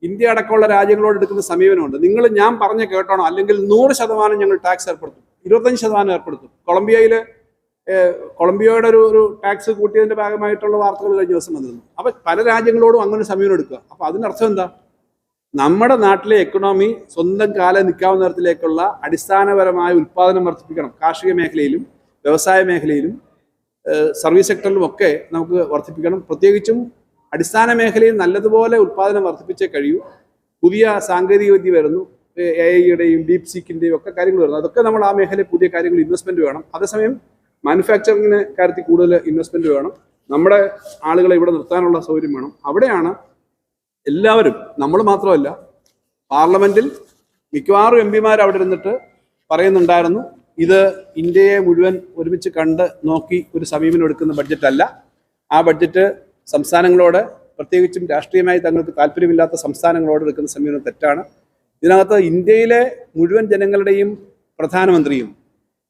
ഇന്ത്യ അടക്കമുള്ള രാജ്യങ്ങളോട് എടുക്കുന്ന സമീപനമുണ്ട്. നിങ്ങൾ ഞാൻ പറഞ്ഞ കേട്ടോണം, അല്ലെങ്കിൽ 100% ഞങ്ങൾ ടാക്സ് ഏർപ്പെടുത്തും, 25% ഏർപ്പെടുത്തും. കൊളംബിയയുടെ ഒരു ടാക്സ് കൂട്ടിയതിന്റെ ഭാഗമായിട്ടുള്ള വാർത്തകൾ കഴിഞ്ഞ ദിവസം വന്നിരുന്നു. അപ്പൊ പല രാജ്യങ്ങളോടും അങ്ങനെ സമീപനം എടുക്കുക. അപ്പൊ അതിനർത്ഥം എന്താ? നമ്മുടെ നാട്ടിലെ എക്കണോമി സ്വന്തം കാലം നിൽക്കാവുന്ന തരത്തിലേക്കുള്ള അടിസ്ഥാനപരമായ ഉൽപ്പാദനം വർദ്ധിപ്പിക്കണം. കാർഷിക മേഖലയിലും വ്യവസായ മേഖലയിലും സർവീസ് സെക്ടറിലും ഒക്കെ നമുക്ക് വർദ്ധിപ്പിക്കണം. പ്രത്യേകിച്ചും അടിസ്ഥാന മേഖലയിൽ നല്ലതുപോലെ ഉൽപ്പാദനം വർദ്ധിപ്പിച്ചേ കഴിയൂ. പുതിയ സാങ്കേതിക വിദ്യ വരുന്നു, AI-യുടെയും ഡീപ് സീക്കിന്റെയും ഒക്കെ കാര്യങ്ങൾ വരുന്നു. അതൊക്കെ നമ്മൾ ആ മേഖലയിൽ പുതിയ കാര്യങ്ങൾ ഇൻവെസ്റ്റ്മെന്റ് വേണം. അതേസമയം മാനുഫാക്ചറിങ്ങിന് കാര്യത്തിൽ കൂടുതൽ ഇൻവെസ്റ്റ്മെന്റ് വേണം. നമ്മുടെ ആളുകളെ ഇവിടെ നിർത്താനുള്ള സൗകര്യം വേണം. അവിടെയാണ് എല്ലാവരും, നമ്മൾ മാത്രമല്ല, പാർലമെന്റിൽ മിക്കവാറും MP-മാർ അവിടെ ഇരുന്നിട്ട് പറയുന്നുണ്ടായിരുന്നു, ഇത് ഇന്ത്യയെ മുഴുവൻ ഒരുമിച്ച് കണ്ട് നോക്കി ഒരു സമീപനം എടുക്കുന്ന ബഡ്ജറ്റ് അല്ല. ആ ബഡ്ജറ്റ് സംസ്ഥാനങ്ങളോട്, പ്രത്യേകിച്ചും രാഷ്ട്രീയമായി തങ്ങൾക്ക് താല്പര്യമില്ലാത്ത സംസ്ഥാനങ്ങളോട് എടുക്കുന്ന സമീപനം തെറ്റാണ്. ഇതിനകത്ത് ഇന്ത്യയിലെ മുഴുവൻ ജനങ്ങളുടെയും പ്രധാനമന്ത്രിയും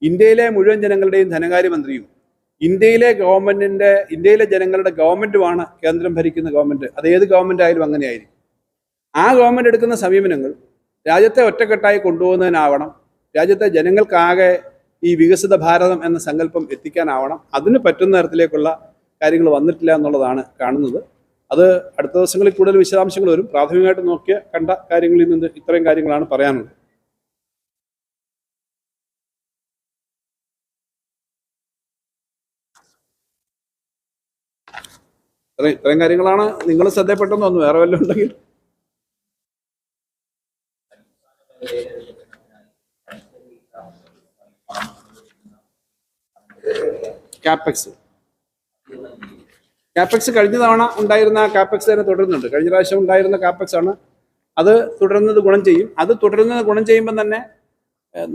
ഇന്ത്യയിലെ മുഴുവൻ ജനങ്ങളുടെയും ധനകാര്യമന്ത്രിയും ഇന്ത്യയിലെ ജനങ്ങളുടെ ഗവൺമെന്റുമാണ് കേന്ദ്രം ഭരിക്കുന്ന ഗവൺമെന്റ്. അത് ഏത് ഗവൺമെന്റ് ആയാലും അങ്ങനെയായിരിക്കും. ആ ഗവൺമെന്റ് എടുക്കുന്ന സമീപനങ്ങൾ രാജ്യത്തെ ഒറ്റക്കെട്ടായി കൊണ്ടുപോകുന്നതിനാവണം. രാജ്യത്തെ ജനങ്ങൾക്കാകെ ഈ വികസിത ഭാരതം എന്ന സങ്കല്പം എത്തിക്കാനാവണം. അതിന് പറ്റുന്ന തരത്തിലേക്കുള്ള കാര്യങ്ങൾ വന്നിട്ടില്ല എന്നുള്ളതാണ് കാണുന്നത്. അത് അടുത്ത ദിവസങ്ങളിൽ കൂടുതൽ വിശദാംശങ്ങൾ വരും. പ്രാഥമികമായിട്ട് നോക്കിയ കണ്ട കാര്യങ്ങളിൽ നിന്ന് ഇത്രയും കാര്യങ്ങളാണ് പറയാനുള്ളത്. ഇത്രയും കാര്യങ്ങളാണ്. നിങ്ങൾ ശ്രദ്ധപ്പെട്ടെന്ന് തോന്നുന്നു. വേറെ വല്ലതും ഉണ്ടെങ്കിൽ കാപ്പെക്സ് കഴിഞ്ഞ തവണ ഉണ്ടായിരുന്ന കാപ്പെക്സ് തന്നെ തുടരുന്നുണ്ട്. കഴിഞ്ഞ പ്രാവശ്യം ഉണ്ടായിരുന്ന കാപ്പെക്സ് ആണ്. അത് തുടരുന്നത് ഗുണം ചെയ്യും. അത് തുടരുന്നത് ഗുണം ചെയ്യുമ്പോൾ തന്നെ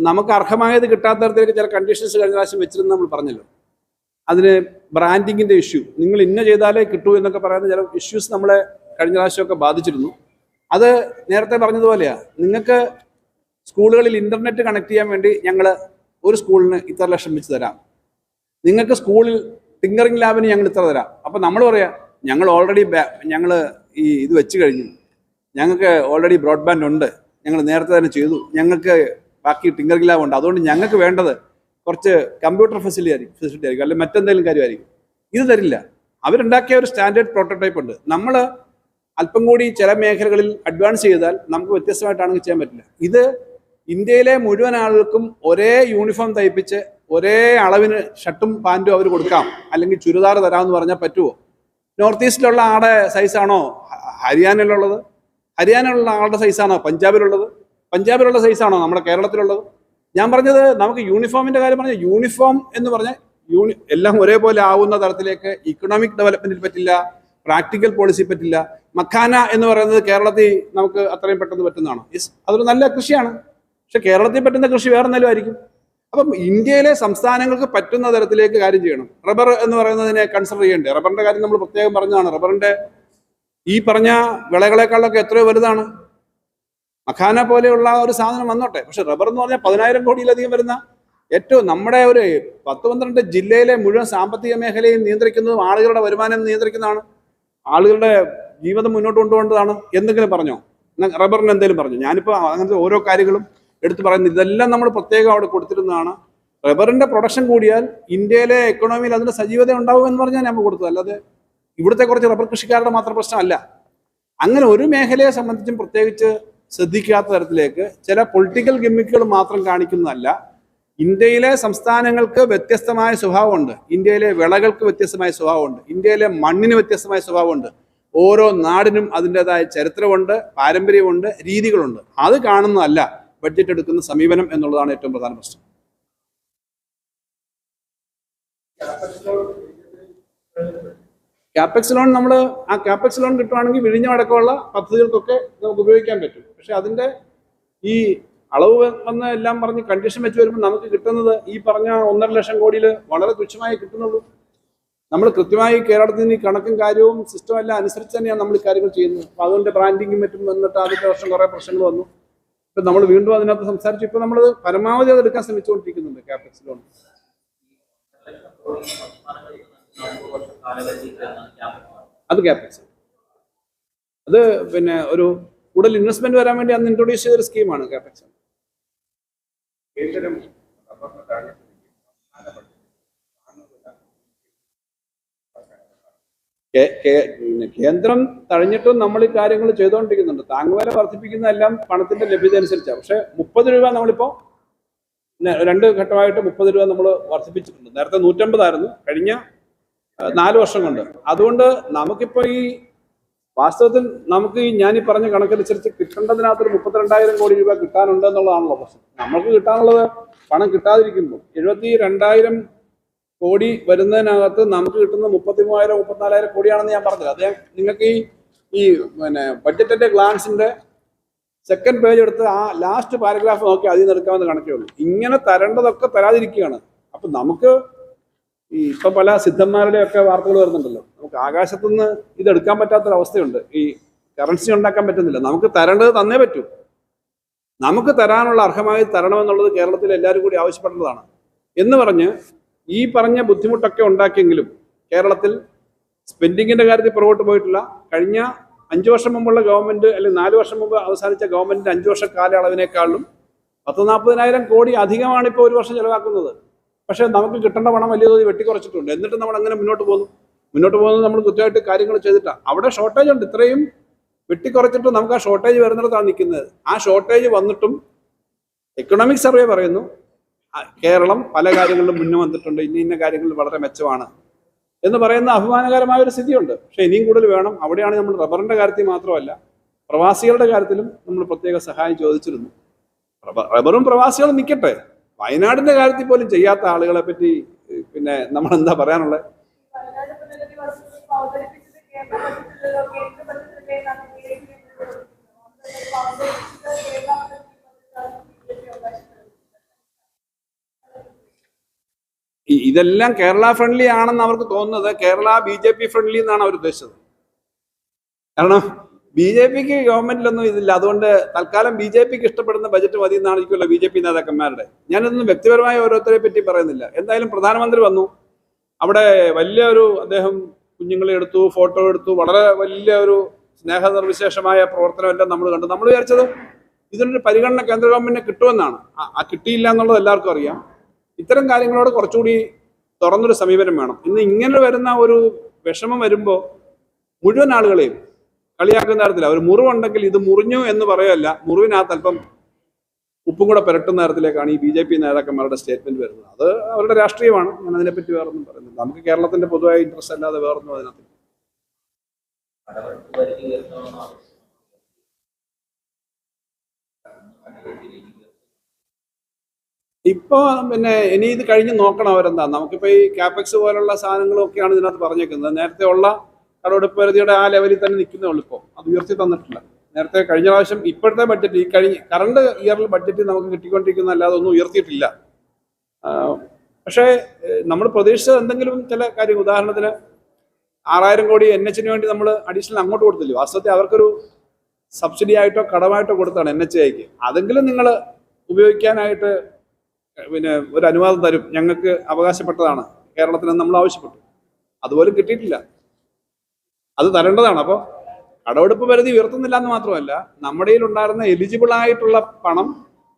നമുക്ക് അർഹമായത് കിട്ടാത്ത തരത്തിലേക്ക് ചില കണ്ടീഷൻസ് കഴിഞ്ഞ പ്രാവശ്യം വെച്ചിരുന്ന് നമ്മൾ പറഞ്ഞല്ലോ. അതിന് ബ്രാൻഡിങ്ങിന്റെ ഇഷ്യൂ, നിങ്ങൾ ഇന്ന ചെയ്താലേ കിട്ടൂ എന്നൊക്കെ പറയുന്ന ചില ഇഷ്യൂസ് നമ്മളെ കഴിഞ്ഞ പ്രാവശ്യമൊക്കെ ബാധിച്ചിരുന്നു. അത് നേരത്തെ പറഞ്ഞതുപോലെയാണ്. നിങ്ങൾക്ക് സ്കൂളുകളിൽ ഇന്റർനെറ്റ് കണക്ട് ചെയ്യാൻ വേണ്ടി ഞങ്ങൾ ഒരു സ്കൂളിന് ഇത്ര ലക്ഷം വെച്ച് തരാം, നിങ്ങൾക്ക് സ്കൂളിൽ ടിങ്കറിംഗ് ലാബിന് ഞങ്ങൾ ഇത്ര തരാം. അപ്പം നമ്മൾ പറയാം, ഞങ്ങൾ ഓൾറെഡി ഇത് വെച്ച് കഴിഞ്ഞു, ഞങ്ങൾക്ക് ഓൾറെഡി ബ്രോഡ്ബാൻഡ് ഉണ്ട്, ഞങ്ങൾ നേരത്തെ തന്നെ ചെയ്തു, ഞങ്ങൾക്ക് ബാക്കി ടിങ്കറിംഗ് ലാബ് ഉണ്ട്, അതുകൊണ്ട് ഞങ്ങൾക്ക് വേണ്ടത് കുറച്ച് കമ്പ്യൂട്ടർ ഫെസിലിറ്റി ആയിരിക്കും, അല്ലെങ്കിൽ മറ്റെന്തെങ്കിലും കാര്യമായിരിക്കും. ഇത് തരില്ല. അവരുണ്ടാക്കിയ ഒരു സ്റ്റാൻഡേർഡ് പ്രോട്ടോടൈപ്പ് ഉണ്ട്. നമ്മൾ അല്പം കൂടി ചില മേഖലകളിൽ അഡ്വാൻസ് ചെയ്താൽ നമുക്ക് വ്യത്യസ്തമായിട്ടാണെങ്കിൽ ചെയ്യാൻ പറ്റില്ല. ഇത് ഇന്ത്യയിലെ മുഴുവൻ ആളുകൾക്കും ഒരേ യൂണിഫോം തയ്പ്പിച്ച് ഒരേ അളവിന് ഷർട്ടും പാൻറ്റും അവർ കൊടുക്കാം, അല്ലെങ്കിൽ ചുരിദാർ തരാമെന്ന് പറഞ്ഞാൽ പറ്റുമോ? നോർത്ത് ഈസ്റ്റിലുള്ള ആളുടെ സൈസാണോ ഹരിയാനയിലുള്ളത്? ഹരിയാനയിലുള്ള ആളുടെ സൈസാണോ പഞ്ചാബിലുള്ള സൈസാണോ നമ്മുടെ കേരളത്തിലുള്ളത്? ഞാൻ പറഞ്ഞത് നമുക്ക് യൂണിഫോമിന്റെ കാര്യം പറഞ്ഞ യൂണിഫോം എന്ന് പറഞ്ഞാൽ എല്ലാം ഒരേപോലെ ആവുന്ന തരത്തിലേക്ക് ഇക്കണോമിക് ഡെവലപ്മെന്റിൽ പറ്റില്ല, പ്രാക്ടിക്കൽ പോളിസി പറ്റില്ല. മഖാന എന്ന് പറയുന്നത് കേരളത്തിൽ നമുക്ക് അത്രയും പെട്ടെന്ന് പറ്റുന്നതാണോ? യെസ്, അതൊരു നല്ല കൃഷിയാണ്. പക്ഷെ കേരളത്തിൽ പറ്റുന്ന കൃഷി വേറെ എന്തെങ്കിലും ആയിരിക്കും. അപ്പം ഇന്ത്യയിലെ സംസ്ഥാനങ്ങൾക്ക് പറ്റുന്ന തരത്തിലേക്ക് കാര്യം ചെയ്യണം. റബ്ബർ എന്ന് പറയുന്നതിനെ കൺസിഡർ ചെയ്യണ്ടേ? റബ്ബറിന്റെ കാര്യം നമ്മൾ പ്രത്യേകം പറഞ്ഞതാണ്. റബ്ബറിന്റെ ഈ പറഞ്ഞ വിളകളെക്കാളൊക്കെ എത്രയോ വലുതാണ്. മഖാന പോലെയുള്ള ഒരു സാധനം വന്നോട്ടെ, പക്ഷെ റബ്ബർ എന്ന് പറഞ്ഞാൽ 10,000 കോടിയിലധികം വരുന്ന ഏറ്റവും നമ്മുടെ ഒരു 10-12 ജില്ലയിലെ മുഴുവൻ സാമ്പത്തിക മേഖലയും നിയന്ത്രിക്കുന്നതും ആളുകളുടെ വരുമാനം നിയന്ത്രിക്കുന്നതാണ്, ആളുകളുടെ ജീവിതം മുന്നോട്ട് കൊണ്ടുപോകേണ്ടതാണ്. എന്തെങ്കിലും പറഞ്ഞോ? റബ്ബറിന് എന്തെങ്കിലും പറഞ്ഞു? ഞാനിപ്പോൾ അങ്ങനത്തെ ഓരോ കാര്യങ്ങളും എടുത്തു പറയുന്നത് ഇതെല്ലാം നമ്മൾ പ്രത്യേകം അവിടെ കൊടുത്തിരുന്നതാണ്. റബ്ബറിന്റെ പ്രൊഡക്ഷൻ കൂടിയാൽ ഇന്ത്യയിലെ എക്കണോമിയിൽ അതിന്റെ സജീവത ഉണ്ടാവും എന്ന് പറഞ്ഞാൽ നമ്മൾ കൊടുത്തത്, അല്ലാതെ ഇവിടുത്തെ കുറച്ച് റബ്ബർ കൃഷിക്കാരുടെ മാത്രം പ്രശ്നമല്ല. അങ്ങനെ ഒരു മേഖലയെ സംബന്ധിച്ചും പ്രത്യേകിച്ച് ശ്രദ്ധിക്കാത്ത തരത്തിലേക്ക് ചില പൊളിറ്റിക്കൽ ഗിമ്മിക്കുകൾ മാത്രം കാണിക്കുന്നതല്ല. ഇന്ത്യയിലെ സംസ്ഥാനങ്ങൾക്ക് വ്യത്യസ്തമായ സ്വഭാവമുണ്ട്, ഇന്ത്യയിലെ വിളകൾക്ക് വ്യത്യസ്തമായ സ്വഭാവമുണ്ട്, ഇന്ത്യയിലെ മണ്ണിന് വ്യത്യസ്തമായ സ്വഭാവമുണ്ട്. ഓരോ നാടിനും അതിൻ്റെതായ ചരിത്രമുണ്ട്, പാരമ്പര്യമുണ്ട്, രീതികളുണ്ട്. അത് കാണുന്നതല്ല ബഡ്ജറ്റ് എടുക്കുന്ന സമീപനം എന്നുള്ളതാണ് ഏറ്റവും പ്രധാന പ്രശ്നം. ക്യാപെക്സ് ലോൺ ആ ക്യാപെക്സ് ലോൺ കിട്ടുവാണെങ്കിൽ വിഴിഞ്ഞമടക്കമുള്ള പദ്ധതികൾക്കൊക്കെ നമുക്ക് ഉപയോഗിക്കാൻ പറ്റും. പക്ഷെ അതിന്റെ ഈ അളവ് വന്ന് എല്ലാം പറഞ്ഞ് കണ്ടീഷൻ വെച്ച് വരുമ്പോൾ നമുക്ക് കിട്ടുന്നത് ഈ പറഞ്ഞ 1.5 ലക്ഷം കോടിയിൽ വളരെ തുച്ഛമായി കിട്ടുന്നുള്ളൂ. നമ്മൾ കൃത്യമായി കേരളത്തിന് ഈ കണക്കും കാര്യവും സിസ്റ്റം എല്ലാം അനുസരിച്ച് തന്നെയാണ് നമ്മൾ ഈ കാര്യങ്ങൾ ചെയ്യുന്നത്. അപ്പോൾ അതുകൊണ്ട് ബ്രാൻഡിങ്ങും മറ്റും വന്നിട്ട് ആദ്യത്തെ വർഷം കുറേ പ്രശ്നങ്ങൾ വന്നു. ഇപ്പം നമ്മൾ വീണ്ടും അതിനകത്ത് സംസാരിച്ചു. ഇപ്പം നമ്മൾ പരമാവധി അത് എടുക്കാൻ ശ്രമിച്ചുകൊണ്ടിരിക്കുന്നുണ്ട് ക്യാപെക്സ് ലോൺ. അത് ക്യാപെക്സ്, അത് പിന്നെ ഒരു കൂടുതൽ ഇൻവെസ്റ്റ്മെന്റ് വരാൻ വേണ്ടി അന്ന് ഇൻട്രൊഡ്യൂസ് ചെയ്തൊരു സ്കീമാണ് ക്യാപെക്സ്. കേന്ദ്രം തഴഞ്ഞിട്ടും നമ്മൾ ഈ കാര്യങ്ങൾ ചെയ്തുകൊണ്ടിരിക്കുന്നുണ്ട്. താങ്ങുവില വർദ്ധിപ്പിക്കുന്നതെല്ലാം പണത്തിന്റെ ലഭ്യത അനുസരിച്ചാണ്. പക്ഷെ 30 രൂപ നമ്മളിപ്പോ 2 ഘട്ടമായിട്ട് 30 രൂപ നമ്മൾ വർദ്ധിപ്പിച്ചിട്ടുണ്ട്. നേരത്തെ 150 ആയിരുന്നു കഴിഞ്ഞ 4 വർഷം കൊണ്ട്. അതുകൊണ്ട് നമുക്കിപ്പോ ഈ വാസ്തവത്തിൽ നമുക്ക് ഈ ഞാൻ ഈ പറഞ്ഞ കണക്കനുസരിച്ച് കിട്ടേണ്ടതിനകത്തൊരു 32,000 കോടി രൂപ കിട്ടാനുണ്ട് എന്നുള്ളതാണല്ലോ പ്രശ്നം. നമ്മൾക്ക് കിട്ടാനുള്ളത് പണം കിട്ടാതിരിക്കുമ്പോൾ 72,000 കോടി വരുന്നതിനകത്ത് നമുക്ക് കിട്ടുന്ന 33,000 34,000 കോടിയാണെന്ന് ഞാൻ പറഞ്ഞത്. അത് നിങ്ങൾക്ക് ഈ പിന്നെ ബഡ്ജറ്റിന്റെ ഗ്ലാൻസിന്റെ സെക്കൻഡ് പേജ് എടുത്ത് ആ ലാസ്റ്റ് പാരഗ്രാഫ് നോക്കി അതിൽ നിന്ന് എടുക്കാമെന്ന് കണക്കേ ഉള്ളൂ. ഇങ്ങനെ തരേണ്ടതൊക്കെ തരാതിരിക്കുകയാണ്. അപ്പൊ നമുക്ക് ഈ ഇപ്പം പല സിദ്ധന്മാരുടെ ഒക്കെ വാർത്തകൾ വരുന്നുണ്ടല്ലോ, നമുക്ക് ആകാശത്തുനിന്ന് ഇതെടുക്കാൻ പറ്റാത്തൊരവസ്ഥയുണ്ട്. ഈ കറൻസി ഉണ്ടാക്കാൻ പറ്റുന്നില്ല. നമുക്ക് തരേണ്ടത് തന്നേ പറ്റൂ. നമുക്ക് തരാനുള്ള അർഹമായി തരണമെന്നുള്ളത് കേരളത്തിൽ എല്ലാവരും കൂടി ആവശ്യപ്പെടേണ്ടതാണ് എന്ന് പറഞ്ഞ് ഈ പറഞ്ഞ ബുദ്ധിമുട്ടൊക്കെ ഉണ്ടാക്കിയെങ്കിലും കേരളത്തിൽ സ്പെൻഡിങ്ങിന്റെ കാര്യത്തിൽ പുറകോട്ട് പോയിട്ടില്ല. കഴിഞ്ഞ 5 വർഷം മുമ്പുള്ള ഗവൺമെന്റ് അല്ലെങ്കിൽ 4 വർഷം മുമ്പ് അവസാനിച്ച ഗവൺമെന്റിന്റെ 5 വർഷ കാലയളവിനേക്കാളും 40-40,000 കോടി അധികമാണ് ഇപ്പോൾ ഒരു വർഷം ചെലവാക്കുന്നത്. പക്ഷെ നമുക്ക് കിട്ടേണ്ട പണം വലിയ തോതിൽ വെട്ടിക്കുറച്ചിട്ടുണ്ട്. എന്നിട്ട് നമ്മൾ അങ്ങനെ മുന്നോട്ട് പോകുന്നത് നമ്മൾ കൃത്യമായിട്ട് കാര്യങ്ങൾ ചെയ്തിട്ടാണ്. അവിടെ ഷോർട്ടേജ് ഉണ്ട്. ഇത്രയും വെട്ടിക്കുറച്ചിട്ട് നമുക്ക് ആ ഷോർട്ടേജ് വരുന്നിടത്താണ് നിൽക്കുന്നത്. ആ ഷോർട്ടേജ് വന്നിട്ടും എക്കണോമിക് സർവേ പറയുന്നു കേരളം പല കാര്യങ്ങളിലും മുന്നേ വന്നിട്ടുണ്ട്, ഇന്ന കാര്യങ്ങളിൽ വളരെ മെച്ചമാണ് എന്ന് പറയുന്ന അഭിമാനകരമായ ഒരു സ്ഥിതിയുണ്ട്. പക്ഷെ ഇനിയും കൂടുതൽ വേണം. അവിടെയാണ് നമ്മൾ റബ്ബറിന്റെ കാര്യത്തിൽ മാത്രമല്ല പ്രവാസികളുടെ കാര്യത്തിലും നമ്മൾ പ്രത്യേക സഹായം ചോദിച്ചിരുന്നു. റബ്ബറും പ്രവാസികളും നിൽക്കട്ടെ. വയനാടിന്റെ കാര്യത്തിൽ പോലും ചെയ്യാത്ത ആളുകളെ പറ്റി പിന്നെ നമ്മൾ എന്താ പറയാനുള്ളത്? ഇതെല്ലാം കേരള ഫ്രണ്ട്ലി ആണെന്ന് അവർക്ക് തോന്നുന്നത് കേരള BJP ഫ്രണ്ട്ലി എന്നാണ് അവർ ഉദ്ദേശിച്ചത്. കാരണം BJPക്ക് ഗവൺമെന്റിലൊന്നും ഇതില്ല. അതുകൊണ്ട് തൽക്കാലം BJPക്ക് ഇഷ്ടപ്പെടുന്ന ബജറ്റ് മതി എന്നാണ് എനിക്കുള്ള BJP നേതാക്കന്മാരുടെ. ഞാനൊന്നും വ്യക്തിപരമായ ഓരോരുത്തരെ പറ്റി പറയുന്നില്ല. എന്തായാലും പ്രധാനമന്ത്രി വന്നു, അവിടെ വലിയൊരു അദ്ദേഹം കുഞ്ഞുങ്ങളെ എടുത്തു, ഫോട്ടോ എടുത്തു, വളരെ വലിയ ഒരു സ്നേഹനിർവിശേഷമായ പ്രവർത്തനമെല്ലാം നമ്മൾ കണ്ടു. നമ്മൾ വിചാരിച്ചത് ഇതിനൊരു പരിഗണന കേന്ദ്ര ഗവൺമെന്റിന് കിട്ടുമെന്നാണ്. കിട്ടിയില്ല എന്നുള്ളത് എല്ലാവർക്കും അറിയാം. ഇത്തരം കാര്യങ്ങളോട് കുറച്ചുകൂടി തുറന്നൊരു സമീപനം വേണം. ഇന്ന് ഇങ്ങനെ വരുന്ന ഒരു വിഷമം വരുമ്പോൾ മുഴുവൻ ആളുകളെയും കളിയാക്കുന്ന തരത്തില്ല. ഒരു മുറിവുണ്ടെങ്കിൽ ഇത് മുറിഞ്ഞു എന്ന് പറയല്ല, മുറിവിനകത്ത് അല്പം ഉപ്പും കൂടെ പുരട്ടുന്ന തരത്തിലേക്കാണ് ഈ BJP നേതാക്കന്മാരുടെ സ്റ്റേറ്റ്മെന്റ് വരുന്നത്. അത് അവരുടെ രാഷ്ട്രീയമാണ്. ഞാൻ അതിനെപ്പറ്റി വേറൊന്നും പറയുന്നില്ല. നമുക്ക് കേരളത്തിന്റെ പൊതുവായ ഇൻട്രസ്റ്റ് അല്ലാതെ വേറൊന്നും അതിനകത്ത്. ഇപ്പൊ പിന്നെ ഇനി ഇത് കഴിഞ്ഞ് നോക്കണം അവരെന്താ. നമുക്കിപ്പോ ഈ ക്യാപെക്സ് പോലുള്ള സാധനങ്ങളൊക്കെയാണ് ഇതിനകത്ത് പറഞ്ഞേക്കുന്നത്. നേരത്തെ ഉള്ള കടമെടുപ്പ് പരിധിയുടെ ആ ലെവലിൽ തന്നെ നിൽക്കുന്നേ ഉള്ളൂ. ഇപ്പോൾ അത് ഉയർത്തി തന്നിട്ടില്ല. നേരത്തെ കഴിഞ്ഞ പ്രാവശ്യം ഇപ്പോഴത്തെ ബഡ്ജറ്റ് ഈ കറണ്ട് ഇയറിൽ ബഡ്ജറ്റ് നമുക്ക് കിട്ടിക്കൊണ്ടിരിക്കുന്ന അല്ലാതെ ഒന്നും ഉയർത്തിയിട്ടില്ല. പക്ഷേ നമ്മൾ പ്രതീക്ഷിച്ചത് എന്തെങ്കിലും ചില കാര്യം, ഉദാഹരണത്തിന് 6,000 കോടി NHന് വേണ്ടി നമ്മൾ അഡീഷണൽ അങ്ങോട്ട് കൊടുത്തില്ല. വാസ്തവത്തിൽ അവർക്കൊരു സബ്സിഡി ആയിട്ടോ കടമായിട്ടോ കൊടുത്താണ് NHAയ്ക്ക്. അതെങ്കിലും നിങ്ങൾ ഉപയോഗിക്കാനായിട്ട് പിന്നെ ഒരു അനുവാദം തരും, ഞങ്ങൾക്ക് അവകാശപ്പെട്ടതാണ് കേരളത്തിന് നമ്മൾ ആവശ്യപ്പെട്ടു. അതുപോലും കിട്ടിയിട്ടില്ല. അത് തരേണ്ടതാണ്. അപ്പോൾ കടമെടുപ്പ് പരിധി ഉയർത്തുന്നില്ല എന്ന് മാത്രമല്ല, നമ്മുടെ കയ്യിൽ ഉണ്ടായിരുന്ന എലിജിബിൾ ആയിട്ടുള്ള പണം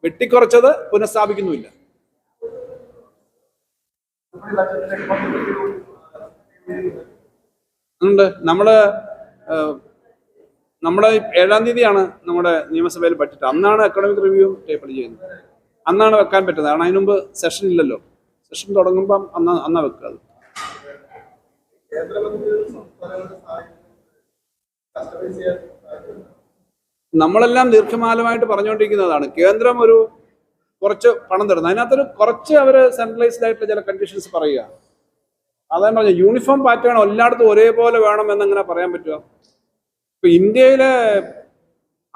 വെട്ടിക്കുറച്ചത് പുനഃസ്ഥാപിക്കുന്നുമില്ല. ഉണ്ട്. നമ്മുടെ 7-ാം തീയതിയാണ് നമ്മുടെ നിയമസഭയിൽ ബഡ്ജറ്റ്. അന്നാണ് എക്കണോമിക് റിവ്യൂ ടേബിൾ ചെയ്യുന്നത്. അന്നാണ് വെക്കാൻ പറ്റുന്നത്. കാരണം അതിന് മുമ്പ് സെഷൻ ഇല്ലല്ലോ. സെഷൻ തുടങ്ങുമ്പം അന്നാ വെക്കുക. അത് നമ്മളെല്ലാം ദീർഘകാലമായിട്ട് പറഞ്ഞുകൊണ്ടിരിക്കുന്നതാണ്. കേന്ദ്രം ഒരു കുറച്ച് പണം തരുന്നത്, അതിനകത്തൊരു കുറച്ച് അവർ സെൻട്രലൈസ്ഡ് ആയിട്ടുള്ള ചില കണ്ടീഷൻസ് പറയുക. അതാണ് പറഞ്ഞത്, യൂണിഫോം പാറ്റേൺ എല്ലായിടത്തും ഒരേപോലെ വേണം എന്നങ്ങനെ പറയാൻ പറ്റുക? ഇപ്പൊ ഇന്ത്യയിലെ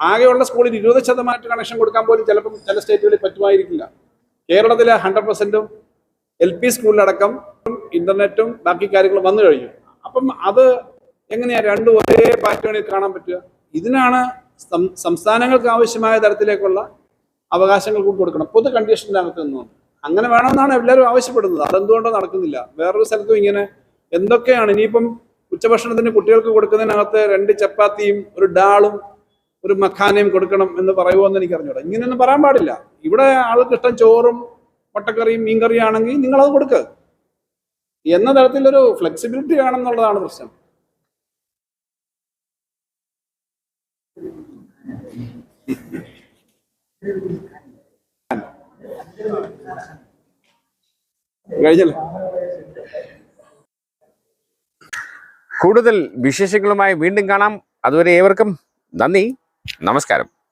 ആകെയുള്ള സ്കൂളിൽ 20% കണക്ഷൻ കൊടുക്കാൻ പോലും ചിലപ്പം ചില സ്റ്റേറ്റുകളിൽ പറ്റുമായിരിക്കില്ല. കേരളത്തിലെ 100%ഉം LP സ്കൂളിലടക്കം ഇന്റർനെറ്റും ബാക്കി കാര്യങ്ങളും വന്നു കഴിഞ്ഞു. അപ്പം അത് എങ്ങനെയാ രണ്ടും ഒരേ പാറ്റേണിൽ കാണാൻ പറ്റുക? ഇതിനാണ് സംസ്ഥാനങ്ങൾക്ക് ആവശ്യമായ തരത്തിലേക്കുള്ള അവകാശങ്ങൾ കൂടി കൊടുക്കണം. പൊതു കണ്ടീഷൻ്റെ അകത്ത് നിന്നുകൊണ്ട് അങ്ങനെ വേണമെന്നാണ് എല്ലാവരും ആവശ്യപ്പെടുന്നത്. അതെന്തുകൊണ്ടോ നടക്കുന്നില്ല. വേറൊരു സ്ഥലത്തും ഇങ്ങനെ എന്തൊക്കെയാണ് ഇനിയിപ്പം ഉച്ചഭക്ഷണത്തിന് കുട്ടികൾക്ക് കൊടുക്കുന്നതിനകത്ത് 2 ചപ്പാത്തിയും ഒരു ഡാളും ഒരു മഖാനയും കൊടുക്കണം എന്ന് പറയുമോ എന്ന് എനിക്ക് അറിഞ്ഞൂടാ. ഇങ്ങനെയൊന്നും പറയാൻ പാടില്ല. ഇവിടെ ആൾക്ക് ഇഷ്ടം ചോറും മുട്ടക്കറിയും മീൻകറിയും ആണെങ്കിൽ നിങ്ങളത് കൊടുക്കുക എന്ന തരത്തിലൊരു ഫ്ലെക്സിബിലിറ്റി വേണമെന്നുള്ളതാണ് പ്രശ്നം. കഴിഞ്ഞല്ലോ. കൂടുതൽ വിശേഷങ്ങളുമായി വീണ്ടും കാണാം. അതുവരെ ഏവർക്കും നന്ദി, നമസ്കാരം.